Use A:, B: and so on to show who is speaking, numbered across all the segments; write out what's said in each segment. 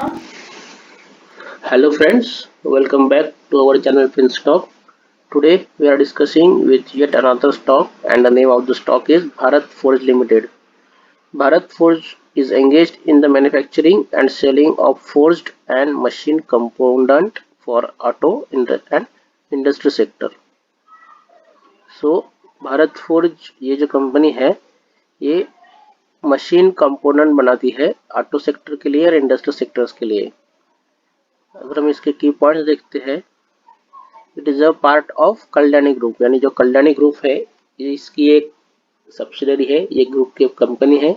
A: Hello friends, welcome back to our channel Finstock. Today we are discussing with yet another stock and the name of the stock is Bharat Forge Limited. Bharat Forge is engaged in the manufacturing and selling of forged and machine component for auto and industry sector. So Bharat Forge ये जो company है ये machine component बनाती है auto sector के लिए और industry sectors के लिए। अगर हम इसके की पॉइंट्स देखते हैं, it is a part of Kalyani group, यानी जो कल्याणी ग्रुप है ये इसकी एक सब्सिडरी है, ये ग्रुप की कंपनी है।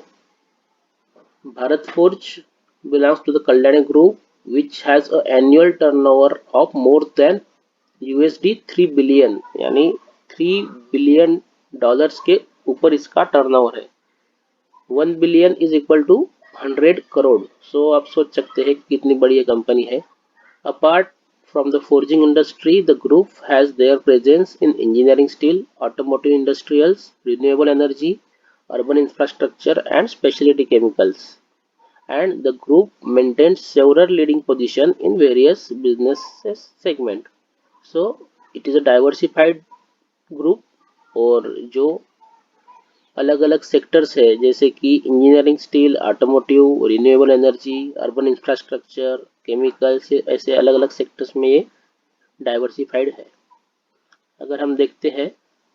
A: Bharat forge belongs to the Kalyani group which has a annual turnover of more than USD 3 billion, यानी 3 बिलियन डॉलर्स के ऊपर इसका टर्नओवर है। 1 billion is equal to 100 crore. So आप सोच सकते हैं कि कितनी बड़ी ये कंपनी है। Apart from the forging industry, the group has their presence in engineering steel, automotive industrials, renewable energy, urban infrastructure, and specialty chemicals. And the group maintains several leading positions in various business segments. So it is a diversified group और जो अलग अलग sectors है जैसे कि engineering steel, automotive, renewable energy, urban infrastructure, chemicals, ऐसे अलग अलग सेक्टर्स में ये डाइवर्सिफाइड है। अगर हम देखते हैं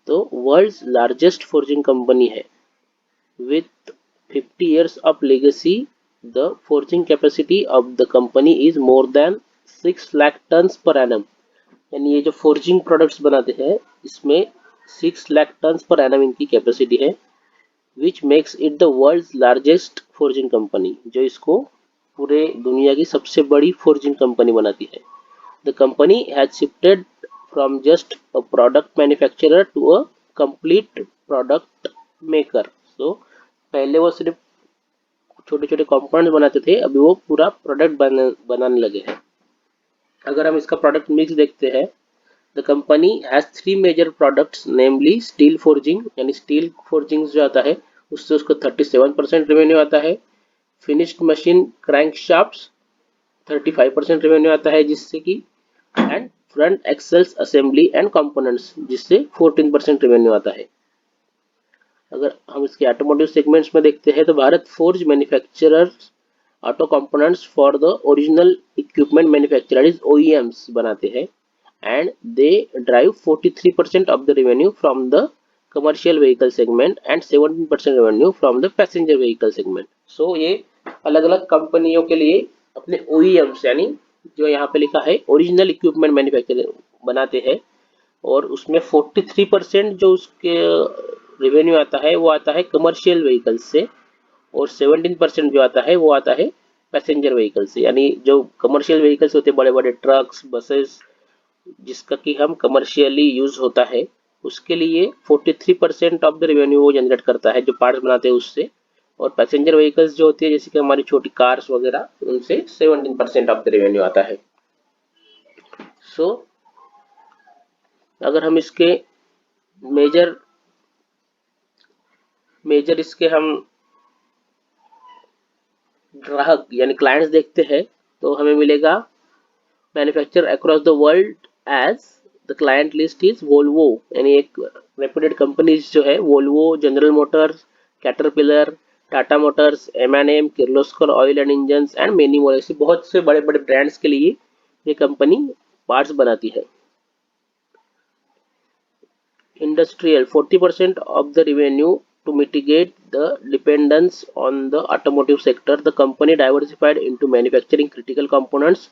A: तो वर्ल्ड्स लार्जेस्ट फोर्जिंग कंपनी है with 50 years of legacy. The forging capacity of the company is more than 6 lakh tons per annum, यानी ये जो फोर्जिंग प्रोडक्ट्स बनाते हैं इसमें 6 लाख टन्स पर एनम इनकी कैपेसिटी है, which makes it the world's largest forging company, जो इसको पूरे दुनिया की सबसे बड़ी फोर्जिंग कंपनी बनाती है। The company has shifted from just a product manufacturer to a complete product maker. So पहले वो सिर्फ छोटे छोटे कंपाउंड बनाते थे, अभी वो पूरा प्रोडक्ट बनाने लगे हैं। अगर हम इसका प्रोडक्ट मिक्स देखते हैं, the company has 3 major products, namely steel forging, यानी स्टील फोर्जिंग जो आता है उससे उसको 37% रेवेन्यू आता है। Finished machine crank shaft 35% revenue आता है जिससे कि, and front axles assembly and components जिससे 14% रेवेन्यू आता है। अगर हम इसके ऑटोमोटिव सेगमेंट्स में देखते हैं तो Bharat forge manufacturers auto components for the original equipment manufacturers OEMs बनाते हैं, and they drive 43% of the revenue from the commercial vehicle segment and 17% revenue from the passenger vehicle segment. So ये अलग अलग कंपनियों के लिए अपने ओईएम्स, यानी जो यहाँ पे लिखा है ओरिजिनल इक्विपमेंट मैन्युफैक्चर बनाते हैं, और उसमें 43% जो उसके रेवेन्यू आता है वो आता है कमर्शियल व्हीकल्स से, और 17% जो आता है वो आता है पैसेंजर व्हीकल से, यानी जो कमर्शियल व्हीकल्स होते हैं बड़े बड़े ट्रक्स, बसेस, जिसका कि हम कमर्शियली यूज होता है, उसके लिए 43% ऑफ द रेवेन्यू वो जनरेट करता है जो पार्ट्स बनाते हैं उससे। और पैसेंजर व्हीकल्स जो होती है जैसे कि हमारी छोटी कार्स वगैरह, उनसे 17% ऑफ द रेवेन्यू आता है। सो अगर हम इसके मेजर मेजर इसके हम ग्राहक यानी क्लाइंट्स देखते हैं तो हमें मिलेगा manufacture across the world as the client list is Volvo, यानी एक रेप्यूटेड कंपनीज जो है Volvo, General Motors, Caterpillar, Tata Motors, M Kirloskar oil and engine and many more, ऐसे बहुत से बड़े बड़े ब्रांड्स के लिए ये कंपनी पार्ट्स बनाती है। Industrial 40% of the revenue. To mitigate the dependence on the automotive sector, the company diversified into manufacturing critical components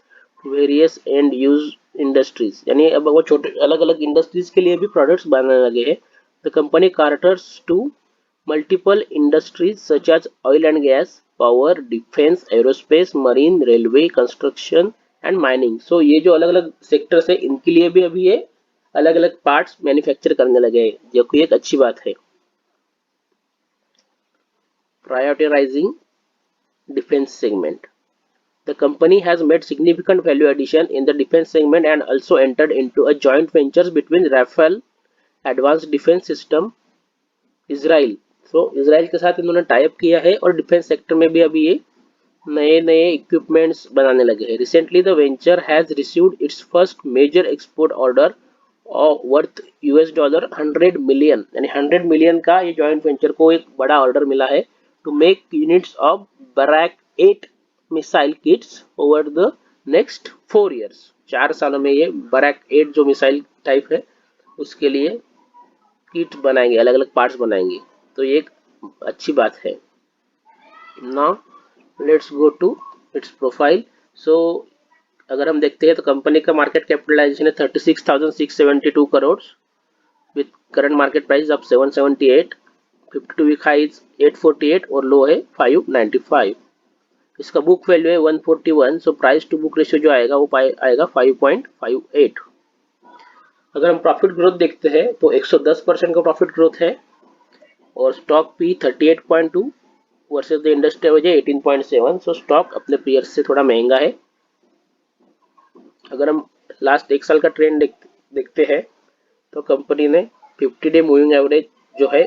A: to various end use industries, यानी अब वो छोटे अलग अलग इंडस्ट्रीज के लिए भी प्रोडक्ट्स बनाने लगे हैं। The company caters to multiple industries such as oil and gas, power, defense, aerospace, marine, railway, construction and mining. So ये जो अलग अलग सेक्टर्स है इनके लिए भी अभी ये अलग अलग पार्ट्स मैन्युफैक्चर करने लगे हैं, जो कि एक अच्छी बात है। Prioritising defence segment, the company has made significant value addition in the defence segment and also entered into a joint ventures between Rafael Advanced Defense System Israel. So Israel के साथ इन्होंने टाई अप किया है और defence sector में भी अभी ये नए नए इक्विपमेंट्स बनाने लगे हैं। Recently the venture has received its first major export order worth $100 million, यानी 100 मिलियन का ये जॉइंट वेंचर को एक बड़ा ऑर्डर मिला है to make units of Barak 8 missile kits over the next 4 years। 4 सालों में ये बराक 8 जो मिसाइल टाइप है उसके लिए किट बनाएंगे, अलग अलग पार्ट्स बनाएंगे, तो ये एक अच्छी बात है। Now let's go to its profile. So अगर हम देखते हैं तो कंपनी का मार्केट कैपिटलाइजेशन है 36,672 crore with current market price of 778, 52 week high 848 और लो है 595। इसका बुक वैल्यू है 141, so price to book ratio जो आएगा वो आएगा 5.58। अगर हम प्रॉफिट ग्रोथ देखते हैं तो 110% का प्रॉफिट ग्रोथ है और stock P 38.2 versus the industry average है 18.7, सो स्टॉक अपने पीयर्स से थोड़ा महंगा है। अगर हम लास्ट एक साल का ट्रेंड देखते हैं तो कंपनी ने 50 डे मूविंग एवरेज जो है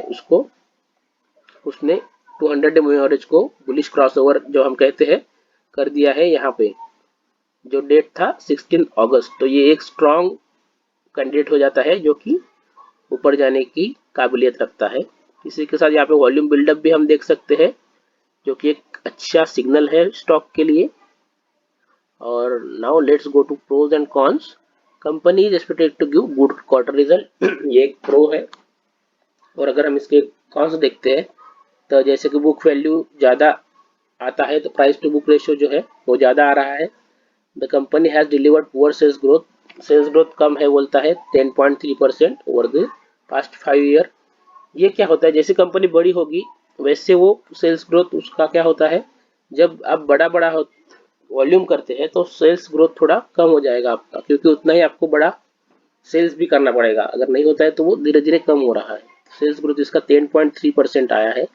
A: उसने 200 डे मूविंग एवरेज को बुलिश क्रॉसओवर जो हम कहते हैं कर दिया है। यहाँ पे जो डेट था 16 अगस्त, तो ये एक स्ट्रॉन्ग कैंडिडेट हो जाता है जो कि ऊपर जाने की काबिलियत रखता है। इसी के साथ यहाँ पे वॉल्यूम बिल्डअप भी हम देख सकते हैं जो कि एक अच्छा सिग्नल है स्टॉक के लिए। और now let's go to pros and cons. Company is expected to give good quarter result, ये एक प्रो है। और अगर हम इसके कॉन्स देखते हैं तो जैसे कि बुक वैल्यू ज़्यादा आता है तो प्राइस टू बुक रेशियो जो है वो ज़्यादा आ रहा है। The company has delivered poor sales growth कम है बोलता है 10.3% ओवर द पास्ट 5 ईयर। ये क्या होता है, जैसे कंपनी बड़ी होगी वैसे वो सेल्स ग्रोथ उसका क्या होता है, जब आप बड़ा वॉल्यूम करते हैं तो सेल्स ग्रोथ थोड़ा कम हो जाएगा आपका, क्योंकि उतना ही आपको बड़ा सेल्स भी करना पड़ेगा। अगर नहीं होता है तो वो धीरे धीरे कम हो रहा है। सेल्स ग्रोथ इसका 10.3% आया है।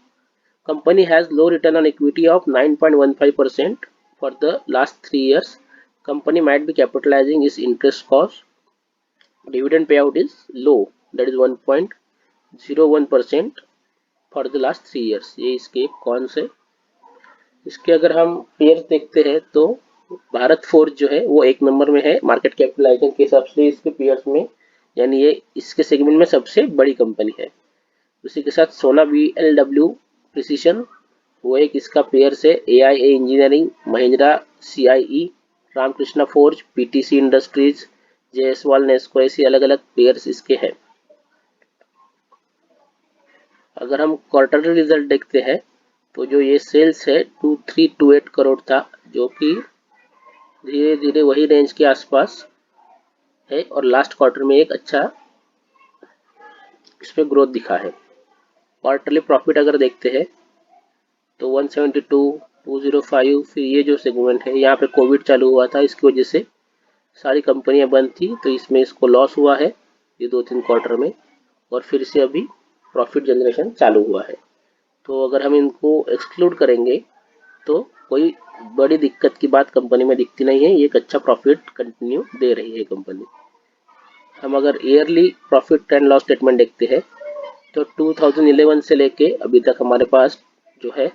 A: Company has low return on equity of 9.15% for the last 3 years। Company might be capitalising इस interest cost. Dividend pay out is low, that is 1.01% for the last 3 years। ये इसके कौन से। इसके अगर हम पेयर देखते हैं तो भारत फोर्ज जो है वो एक नंबर में है मार्केट कैपिटलाइजेशन के हिसाब से इसके पेयर्स में, यानी ये इसके सेगमेंट में सबसे बड़ी कंपनी है। उसी के साथ सोना BLW प्रिसीशन वो एक इसका पेयर्स है। AIA engineering, Mahindra CIE, Ramkrishna forge, PTC industries, JSवाल, नेस्को, ऐसी अलग अलग पेयर्स इसके हैं। अगर हम क्वार्टरली रिजल्ट देखते हैं तो जो ये सेल्स है 2328 करोड़ था, जो कि धीरे धीरे वही रेंज के आसपास है और लास्ट क्वार्टर में एक अच्छा इसमें ग्रोथ दिखा है। क्वार्टरली प्रॉफिट अगर देखते हैं तो 172, 205, फिर ये जो सेगमेंट है यहाँ पे कोविड चालू हुआ था, इसकी वजह से सारी कंपनियां बंद थी तो इसमें इसको लॉस हुआ है ये 2-3 क्वार्टर में, और फिर से अभी प्रॉफिट जनरेशन चालू हुआ है। तो अगर हम इनको एक्सक्लूड करेंगे तो कोई बड़ी दिक्कत की बात कंपनी में दिखती नहीं है, ये एक अच्छा प्रॉफिट कंटिन्यू दे रही है कंपनी। हम अगर yearly profit and loss statement देखते हैं तो 2011 से लेके अभी तक हमारे पास जो है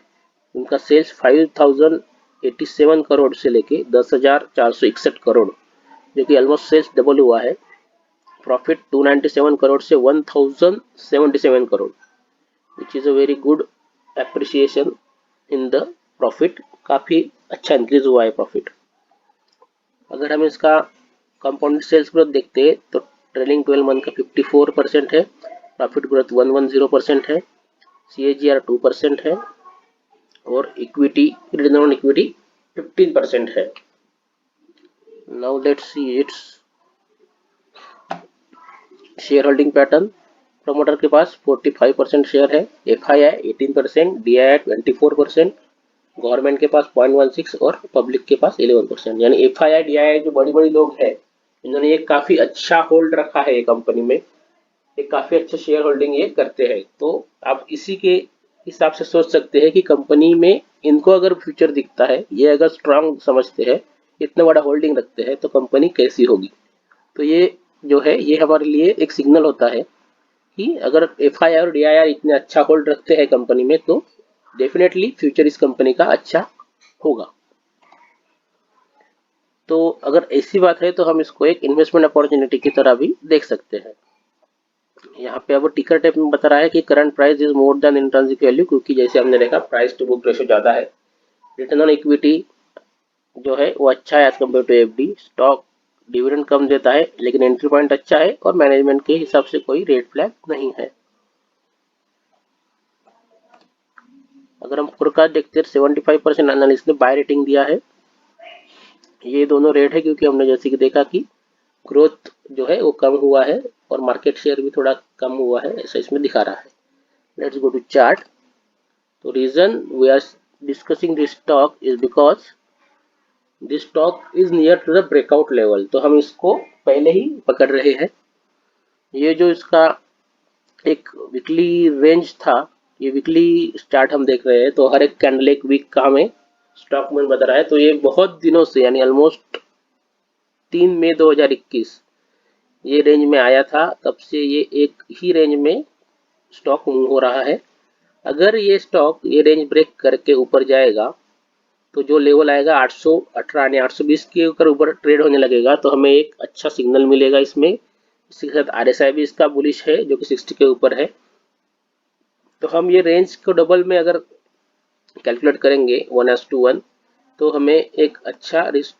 A: उनका सेल्स 5087 करोड़ से लेके 10,461 करोड़, जो कि ऑलमोस्ट सेल्स डबल हुआ है। प्रॉफिट 297 करोड़ से 1077 crore, which is a very good appreciation in the profit, काफ़ी अच्छा इंक्रीज हुआ है प्रॉफिट। अगर हम इसका कंपाउंडेड सेल्स ग्रोथ देखते हैं तो ट्रेलिंग 12 मंथ का 54% है, प्रॉफिट ग्रोथ 110% है, CAGR 2% है और इक्विटी रिटर्न ऑन इक्विटी 15% है। Now let's see its share holding pattern. Promoter के पास 45% शेयर है, FII 18%, DII 24%, गवर्नमेंट के पास 0.16 और पब्लिक के पास 11%। यानी FII DII जो बड़ी बड़ी लोग हैं इन्होंने ये काफी अच्छा होल्ड रखा है ये कंपनी में, एक काफी अच्छा शेयर होल्डिंग ये करते हैं। तो आप इसी के हिसाब से सोच सकते हैं कि कंपनी में इनको अगर फ्यूचर दिखता है, ये अगर स्ट्रांग समझते हैं, इतना बड़ा होल्डिंग रखते हैं तो कंपनी कैसी होगी। तो ये जो है ये हमारे लिए एक सिग्नल होता है कि अगर FII और DII इतने अच्छा होल्ड रखते हैं कंपनी में तो डेफिनेटली फ्यूचर इस कंपनी का अच्छा होगा। तो अगर ऐसी बात है तो हम इसको एक इन्वेस्टमेंट अपॉर्चुनिटी की तरह भी देख सकते हैं। यहाँ पे अब टिकर टेप में बता रहा है कि current price is more than intrinsic value, क्योंकि जैसे हमने देखा प्राइस टू बुक रेशो ज़्यादा है। रिटर्न ऑन इक्विटी जो है वो अच्छा है as compare to FD. Stock dividend कम देता है लेकिन एंट्री पॉइंट अच्छा है और मैनेजमेंट के हिसाब से कोई रेड फ्लैग नहीं है। अगर हम फोरकास्ट देखते हैं 75% एनालिस्ट ने बाय रेटिंग दिया है। ये दोनों रेट है क्योंकि हमने जैसे कि देखा कि ग्रोथ जो है वो कम हुआ है और मार्केट शेयर भी थोड़ा कम हुआ है, ऐसा इसमें दिखा रहा है। Let's go to chart. तो reason we are discussing this stock is because this stock is near to the breakout level. तो हम इसको पहले ही पकड़ रहे हैं। ये जो इसका एक वीकली रेंज था, ये वीकली चार्ट हम देख रहे हैं, तो हर एक कैंडल एक वीक का हमें स्टॉक में बता रहा है। तो ये बहुत दिनों से यानी ऑलमोस्ट 3 मई 2021 ये रेंज में आया था, तब से ये एक ही रेंज में स्टॉक मूव हो रहा है। अगर ये स्टॉक ये रेंज ब्रेक करके ऊपर जाएगा तो जो लेवल आएगा 818 यानी 820 के ऊपर ट्रेड होने लगेगा, तो हमें एक अच्छा सिग्नल मिलेगा इसमें। इसी के साथ आरएसआई भी इसका बुलिश है जो कि 60 के ऊपर है। तो हम ये रेंज को डबल में अगर कैलकुलेट करेंगे 1:1, तो हमें एक अच्छा रिस्क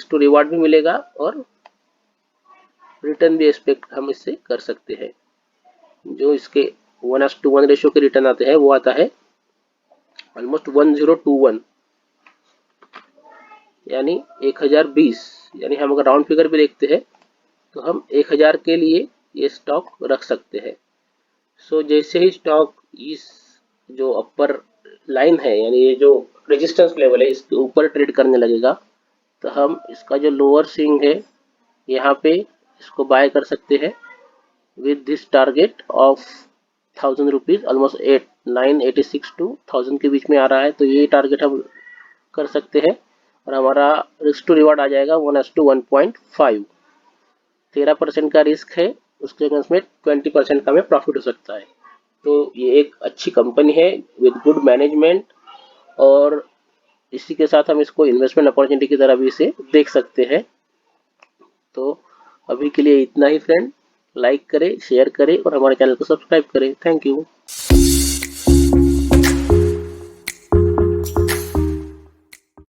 A: टू रिवार्ड भी मिलेगा और रिटर्न भी एक्सपेक्ट हम इससे कर सकते हैं। जो इसके 1:1 रेशियो के रिटर्न आते हैं वो आता है ऑलमोस्ट 1021 यानी 1020। यानी हम अगर राउंड फिगर भी देखते हैं तो हम 1000 के लिए ये स्टॉक रख सकते हैं। सो जैसे ही स्टॉक इस जो अपर लाइन है यानी ये जो रेजिस्टेंस लेवल है इसके ऊपर ट्रेड करने लगेगा, तो हम इसका जो लोअर स्विंग है यहाँ पे इसको बाय कर सकते हैं with this target of 1000 rupees. Almost 986 to 1000 के बीच में आ रहा है, तो ये टारगेट हम कर सकते हैं और हमारा रिस्क टू रिवार्ड आ जाएगा 1:1.5। 13% का रिस्क है, उसके अगेंस्ट में 20% का हमें प्रॉफिट हो सकता है। तो ये एक अच्छी कंपनी है विद गुड मैनेजमेंट और इसी के साथ हम इसको इन्वेस्टमेंट अपॉर्चुनिटी की तरह भी इसे देख सकते हैं। तो अभी के लिए इतना ही फ्रेंड। लाइक करें, शेयर करें और हमारे चैनल को सब्सक्राइब करें। Thank you.